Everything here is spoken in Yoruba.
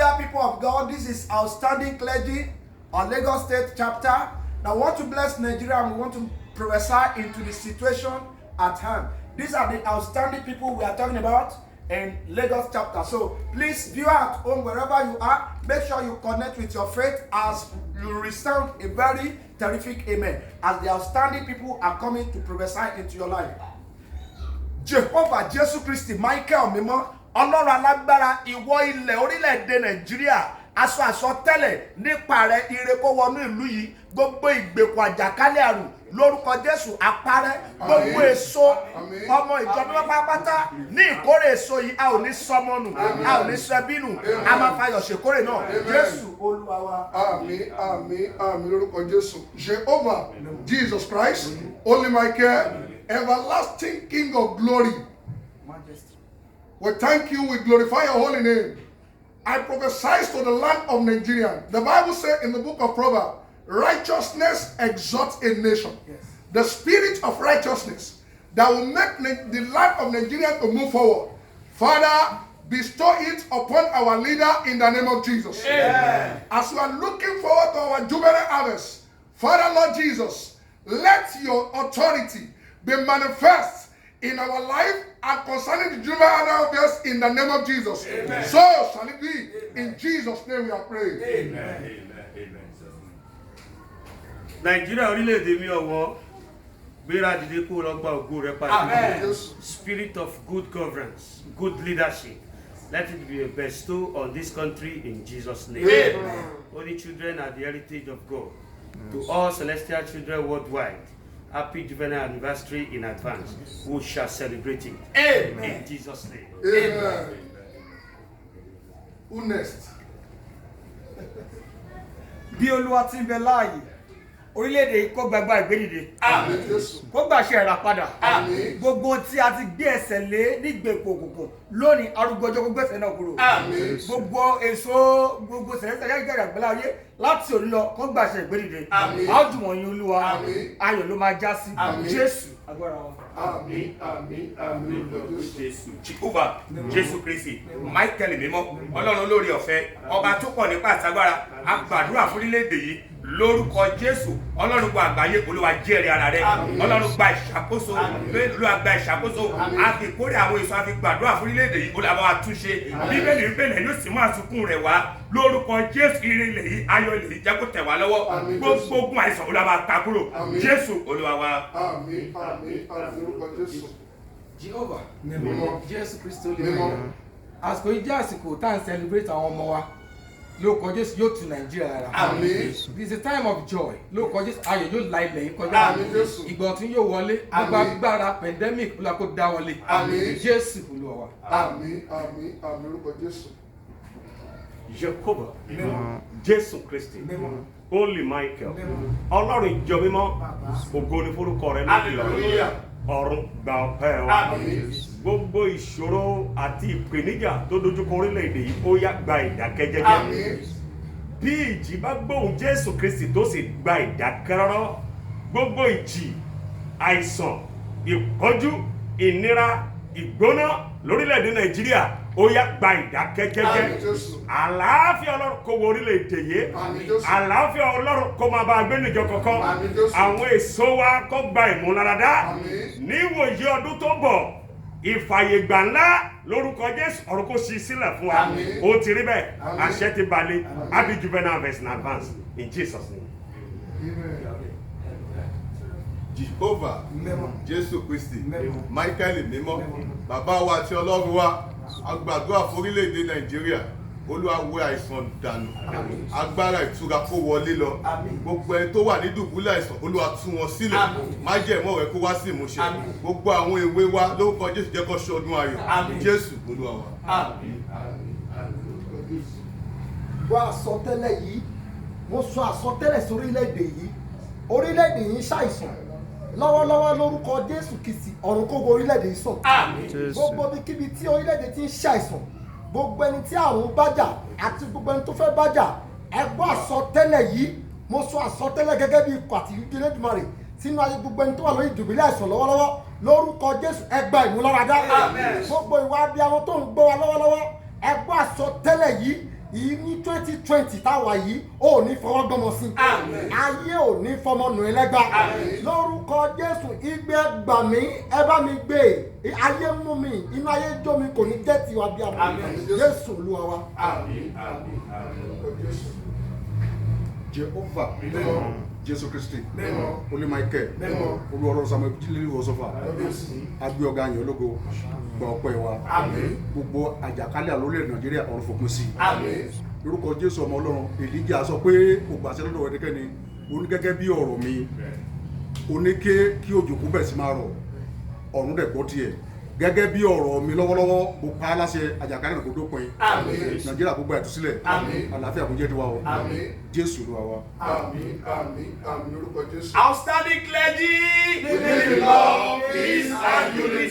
Hallelujah, people of God. This is Outstanding Clergy on Lagos State chapter. Now, we want to bless Nigeria and we want to prophesy into the situation at hand. These are the outstanding people we are talking about in Lagos chapter. So, please, viewer at home, wherever you are, make sure you connect with your faith as you resound a very terrific amen as the outstanding people are coming to prophesy into your life. Jehovah Jesus Christ, Michael Mimo, Ọlọ́run alágbára, ìwọ ilẹ̀ orílẹ̀-èdè Nàìjíríà, aṣọ àsọtẹ́lẹ̀ nípa rẹ̀ ire kó wọnú ìlú yìí, gbogbo ìgbèkùn àjàkálẹ̀ àrùn lórúkọ Jésù àparẹ́, gbogbo èso ọmọ ìjọba pátápátá ní ìkórè èso yìí a ò ní sọmọnù, a ò ní sẹbínù, a máa fayọ̀ ṣèkórè náà. Jésù Olúwa wa. Àmín, àmín, àmín lórúkọ Jésù. Jehovah, Jesus Christ, Holy Michael, everlasting King of glory. We thank you, we glorify your holy name. I prophesy to the land of Nigeria. The Bible says in the book of Proverbs, righteousness exalts a nation. Yes. The spirit of righteousness that will make the life of Nigeria to move forward. Father, bestow it upon our leader in the name of Jesus. Amen. As we are looking forward to our jubilee harvest, Father Lord Jesus, let your authority be manifest in our life and concerning the jubilee harvest in the name of Jesus. Amen. So shall it be. In Jesus' name we are praying. Amen. Amen. Nigeria orílẹ̀-èdè mi ọ̀wọ́ gbéra dìde kó lọ gba ògo rẹ padà. Amen. Spirit of good governance, good leadership, let it be bestowed on this country in Jesus' name. Amen. Holy children are the heritage of God. To all celestial children worldwide, happy juvenile anniversary in advance. We shall celebrate it. Amen. In Jesus' name. Amen. Who next? Bí Olúwa ti ń bẹ láàyè, orílẹ̀-èdè yìí kó gbàgbà ìgbédìde, Àmín Jésù. kó gbàṣẹ ìràpadà. Àmín. Gbogbo tí a ti gbé ẹsẹ̀ lé nígbèkùn òkùnkùn lónìí arúgbó ọjọ́ kó gbẹ̀sẹ̀ náà kúrò. Àmín. Gbogbo èso gbogbo sẹ̀lẹ́sẹ̀ yẹ́gẹ̀rẹ̀ àgbẹ̀lá ayé láti òní lọ kó gbàṣẹ ìgbédìde. Àmín. A ó jù wọ̀nyí Olúwa, Àmín. ayọ̀ ló máa já sí. Àmín. Jésù agbára wa. Àmín, àmín, àmín lórúkọ Jésù. Jehovah, Jésù Kristi, Michael mímọ́, Ọlọ́run olórí ọ̀fẹ́, ọba tó pọ̀ nípa àtagbára, a gbàdúrà fún orílẹ̀-èdè yìí lórúkọ Jésù, Ọlọ́run gba àgbáyé, Olúwa jẹ́rìí ara rẹ̀, Ọlọ́run gba ìṣàkóso, Olúwa gba ìṣàkóso, a fi kórè àwọn èso, a fi gbàdúrà fún orílẹ̀-èdè yìí, Olúwa bá wa túnṣe, Bíbélì wípé yóò sì máa sunkún rẹ̀ wá lórúkọ Jésù, ire ilẹ̀ yìí, ayọ̀ ilẹ̀ yìí jẹ́ kó tẹ̀ wá lọ́wọ́, gbogbo ogun àìsàn Olúwa bá ta kúrò, Jésù Olúwa wa. Àmín, àmín, àmín lórúkọ Jésù. Jehovah, Mímọ́. Jésù Kristi Mímọ́. olùmọ̀. Àsìkò yìí jẹ́ àsìkò tá à ń celebrate àwọn ọmọ wa. Lórúkọ Jésù yóò tu Nàìjíríà lára. Àmín. It is a time of joy. Lórúkọ Jésù ayọ̀ yóò la ilẹ̀ yìí kọjá. Àmín Jésù. Ìgbà ọ̀tun yóò wọlé. Gbogbo agbára pandemic Olúwa kó dá wọlé. Àmín. Jésù Olúwa wa. Àmín, àmín, àmín lórúkọ Jésù. Jehovah, Jésù Kristi, Holy Michael, Ọlọ́run ìjọ mímọ́, ògo ni forúkọ rẹ lókè Hallelujah. ọ̀run gba ọpẹ́ wa. Àmín. Gbogbo ìṣòro àti ìpèníjà tó dojúkọ orílẹ̀-èdè yìí ó yá gba ìdákẹ́jẹ́jẹ́. Àmín. Bí ìjì bá gbóhùn Jésù Kristi tó sì gba ìdákẹ́rọ́rọ́, gbogbo ìjì, àìsàn, ìpọ́njú, ìnira, ìgbóná lórílẹ̀-èdè Nàìjíríà ó yá gba ìdákẹ́jẹ́jẹ́. Àmín Jésù. Àlàáfíà Ọlọ́run kó wọ orílẹ̀-èdè yìí. Àmín Jésù. Àlàáfíà Ọlọ́run kó máa bá a gbé níjọ kankan. Àmín Jésù. Àwọn èso wa kó gba ìmúláradá. Àmín. Níwòye ọdún tó ń bọ̀, ìfàyègbà ńlá lórúkọ Jésù ọ̀run kó ṣí sílẹ̀ fún wa. Àmín. Ó ti rí bẹ́ẹ̀, Àmín. àṣẹ ti balẹ̀. Àmín. Happy juvenile harvest in advance in Jesus' name. Jehovah, Jésù Kristi, Michael mímọ́, bàbá wa àti Ọlọ́run wa, a gbàdúrà fún orílẹ̀-èdè Nàìjíríà, Olúwa wẹ àìsàn dànù, agbára ìtura kó wọlé lọ, gbogbo ẹni tó wà ní dùbúlẹ̀ àìsàn, Olúwa tú wọn sílẹ̀, májẹ̀mọ́ rẹ̀ kó wá sí ìmúṣẹ, gbogbo àwọn èwe wa lórúkọ Jésù jẹ́ kó ṣọdún ayọ̀, Jésù Olúwa wa. Wá àsọtẹ́lẹ̀ yìí, mo sọ àsọtẹ́lẹ̀ sí orílẹ̀-èdè yìí ṣàìsàn lọ́wọ́lọ́wọ́ lórúkọ Jésù Kristi ọ̀run kó wo orílẹ̀-èdè yìí sàn. Gbogbo ibikíbi tí orílẹ̀-èdè ti ń ṣàìsàn, gbogbo ẹni tí àrùn bájà àti gbogbo ẹni tó fẹ́ bájà, ẹ gbọ́ àsọtẹ́lẹ̀ yìí, mo sọ àsọtẹ́lẹ̀ gẹ́gẹ́ bí ikọ̀ àti ìdílé Èdùmàrè sínú ayé gbogbo ẹni tó wà lórí ìdùbúlẹ̀ àìsàn lọ́wọ́lọ́wọ́ lórúkọ Jésù ẹ gba ìmúláradá. Gbogbo ìwà abiyamọ tó ń gbọ́ wa lọ́wọ́lọ́wọ́ ẹ gbọ́ àsọtẹ́lẹ̀ yìí yìí ní 2020 táwa yìí ò ní fọwọ́ gbọ́mọ sí ayé ò ní fọmọ nù ẹlẹ́gbà lórúkọ Jésù igbe gbà mí ẹ bá mi gbé ayé mú mi inú ayé jó mi kò ní jẹ́ tiwa bí àmì Jésù Olúwa wa. Jehovah Jésù Kristi Olú Michael olúwọlọ́rọ̀ Samuel jílẹ̀ ìwọ̀sọ́fà agbé ọ̀gá yẹn ológo gba ọpẹ́ wa gbogbo àjàkálẹ̀ àlólẹ̀ Nàìjíríà ọ̀run fòpin sí lórúkọ Jésù ọmọ Ọlọ́run Èlíjà sọ pé kò gbàṣẹ lọ́dọ̀ ẹnikẹ́ni ó ní gẹ́gẹ́ bí ọ̀rọ̀ mi ó ní kí òjò kó bẹ̀ sí máa rọ̀ ọ̀run dẹ̀ gbọ́ tiẹ̀ gẹ́gẹ́ bí ọ̀rọ̀ mi lọ́wọ́lọ́wọ́ mo pa á láṣẹ àjàkálẹ̀ kò dópin Nàìjíríà gbogbo àtúnṣílẹ̀ àlàáfíà kò jẹ́ tiwa o Jésù Olúwa wa. Lórúkọ Jésù. Outstanding clergy, living in love, peace and unity.